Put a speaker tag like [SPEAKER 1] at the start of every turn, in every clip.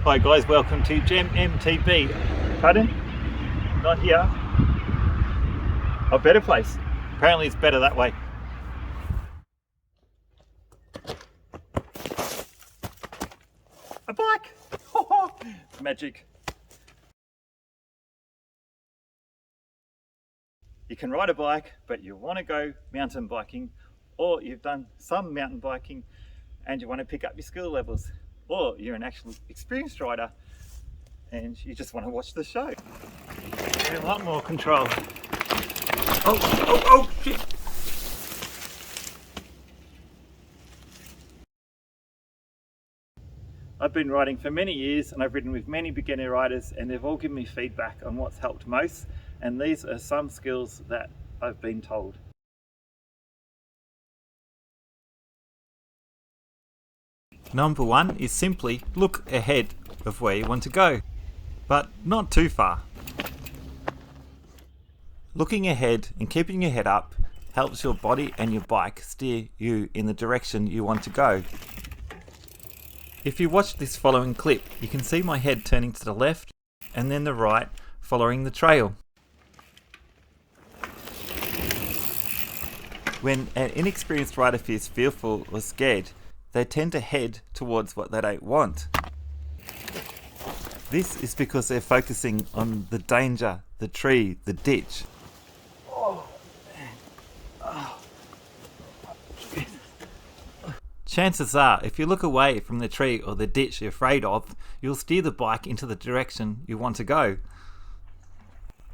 [SPEAKER 1] Hi guys, welcome to Gem MTB. Pardon? Not here. A better place. Apparently it's better that way. A bike! It's magic. You can ride a bike, but you want to go mountain biking, or you've done some mountain biking and you want to pick up your skill levels, or you're an actual experienced rider and you just want to watch the show. A lot more control. Oh, shit! I've been riding for many years and I've ridden with many beginner riders and they've all given me feedback on what's helped most, and these are some skills that I've been told. Number one is simply look ahead of where you want to go, but not too far. Looking ahead and keeping your head up helps your body and your bike steer you in the direction you want to go. If you watch this following clip, you can see my head turning to the left and then the right, following the trail. When an inexperienced rider feels fearful or scared, they tend to head towards what they don't want. This is because they're focusing on the danger, the tree, the ditch. Chances are, if you look away from the tree or the ditch you're afraid of, you'll steer the bike into the direction you want to go.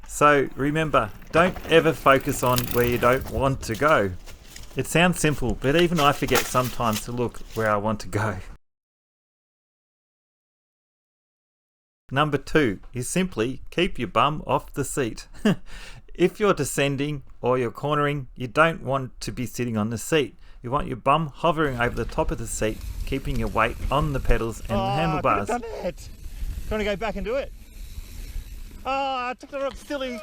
[SPEAKER 1] So remember, don't ever focus on where you don't want to go. It sounds simple, but even I forget sometimes to look where I want to go. Number two is simply keep your bum off the seat. If you're descending or you're cornering, you don't want to be sitting on the seat. You want your bum hovering over the top of the seat, keeping your weight on the pedals and the handlebars.
[SPEAKER 2] I could have done it. Trying to go back and do it. I took the rock silly.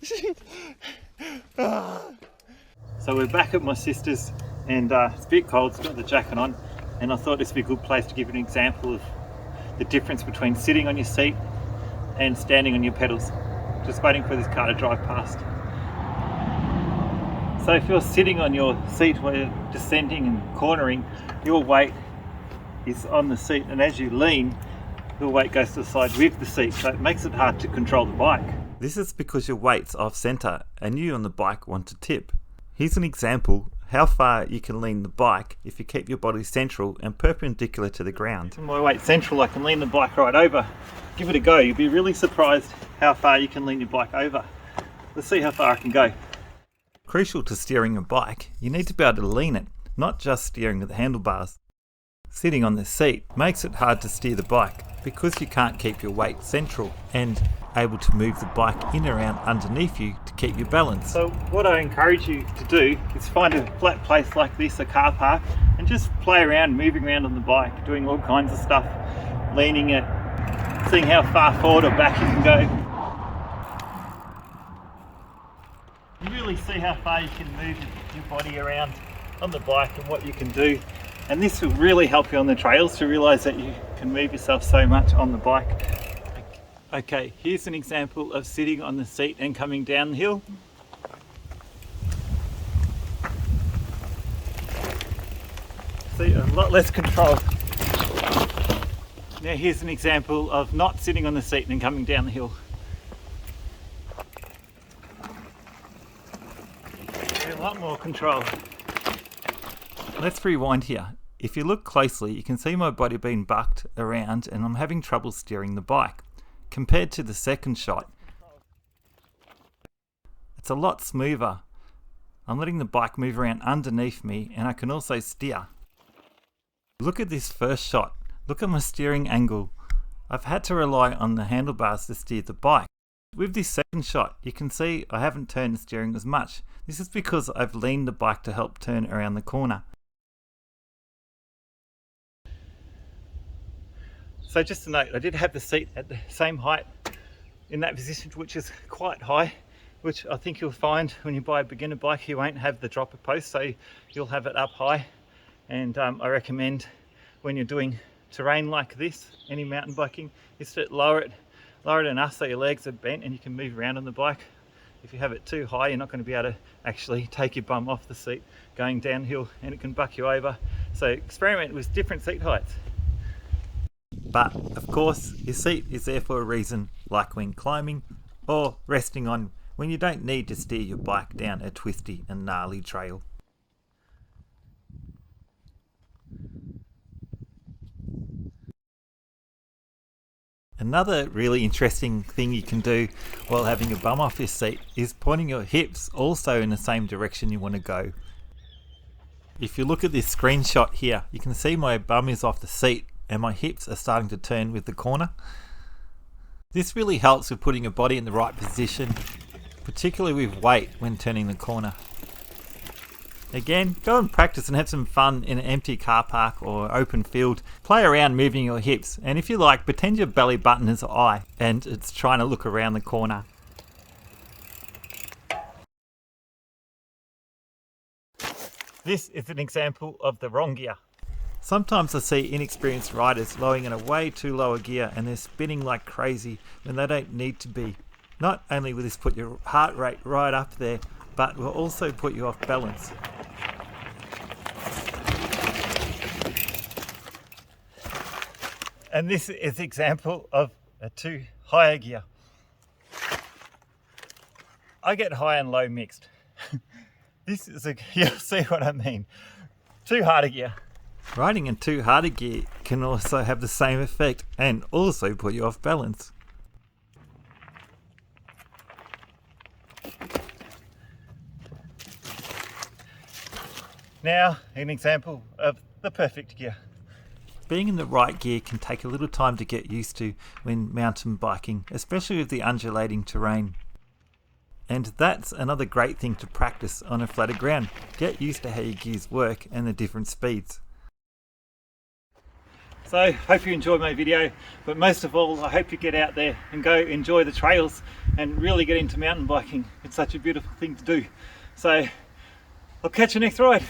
[SPEAKER 2] Shit.
[SPEAKER 1] So we're back at my sister's and it's a bit cold, it's got the jacket on, and I thought this would be a good place to give you an example of the difference between sitting on your seat and standing on your pedals. Just waiting for this car to drive past. So if you're sitting on your seat while you're descending and cornering, your weight is on the seat, and as you lean, your weight goes to the side with the seat, so it makes it hard to control the bike. This is because your weight's off centre and you on the bike want to tip. Here's an example how far you can lean the bike if you keep your body central and perpendicular to the ground. My weight's central, I can lean the bike right over. Give it a go, you'll be really surprised how far you can lean your bike over. Let's see how far I can go. Crucial to steering a bike, you need to be able to lean it, not just steering with the handlebars. Sitting on the seat makes it hard to steer the bike because you can't keep your weight central and able to move the bike in and around underneath you to keep your balance. So what I encourage you to do is find a flat place like this, a car park, and just play around, moving around on the bike, doing all kinds of stuff, leaning it, seeing how far forward or back you can go. You really see how far you can move your body around on the bike and what you can do. And this will really help you on the trails to realise that you can move yourself so much on the bike. Okay, here's an example of sitting on the seat and coming down the hill. See, a lot less control. Now here's an example of not sitting on the seat and coming down the hill. A lot more control. Let's rewind here. If you look closely, you can see my body being bucked around and I'm having trouble steering the bike. Compared to the second shot, it's a lot smoother. I'm letting the bike move around underneath me and I can also steer. Look at this first shot. Look at my steering angle. I've had to rely on the handlebars to steer the bike. With this second shot, you can see I haven't turned the steering as much. This is because I've leaned the bike to help turn around the corner. So just a note, I did have the seat at the same height in that position, which is quite high, which I think you'll find when you buy a beginner bike, you won't have the dropper post, so you'll have it up high. And I recommend when you're doing terrain like this, any mountain biking, is to lower it enough so your legs are bent and you can move around on the bike. If you have it too high, you're not going to be able to actually take your bum off the seat going downhill, and it can buck you over. So experiment with different seat heights. But of course, your seat is there for a reason, like when climbing or resting on when you don't need to steer your bike down a twisty and gnarly trail. Another really interesting thing you can do while having a bum off your seat is pointing your hips also in the same direction you want to go. If you look at this screenshot here, you can see my bum is off the seat and my hips are starting to turn with the corner. This really helps with putting your body in the right position, particularly with weight when turning the corner. Again, go and practice and have some fun in an empty car park or open field. Play around moving your hips, and if you like, pretend your belly button is an eye and it's trying to look around the corner. This is an example of the wrong gear. Sometimes I see inexperienced riders lowering in a way too low a gear and they're spinning like crazy when they don't need to be. Not only will this put your heart rate right up there, but will also put you off balance. And this is an example of a too high a gear. I get high and low mixed. This is you'll see what I mean. Too hard a gear. Riding in too hard a gear can also have the same effect and also put you off balance. Now, an example of the perfect gear. Being in the right gear can take a little time to get used to when mountain biking, especially with the undulating terrain. And that's another great thing to practice on a flatter ground. Get used to how your gears work and the different speeds. So, hope you enjoyed my video, but most of all, I hope you get out there and go enjoy the trails and really get into mountain biking. It's such a beautiful thing to do. So, I'll catch you next ride.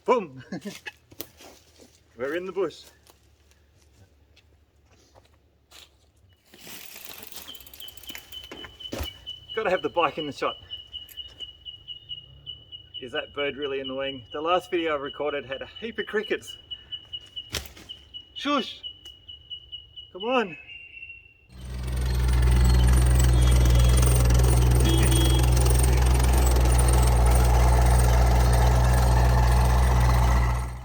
[SPEAKER 1] Boom! We're in the bush. Gotta have the bike in the shot. Is that bird really annoying? The last video I recorded had a heap of crickets. Shush! Come on!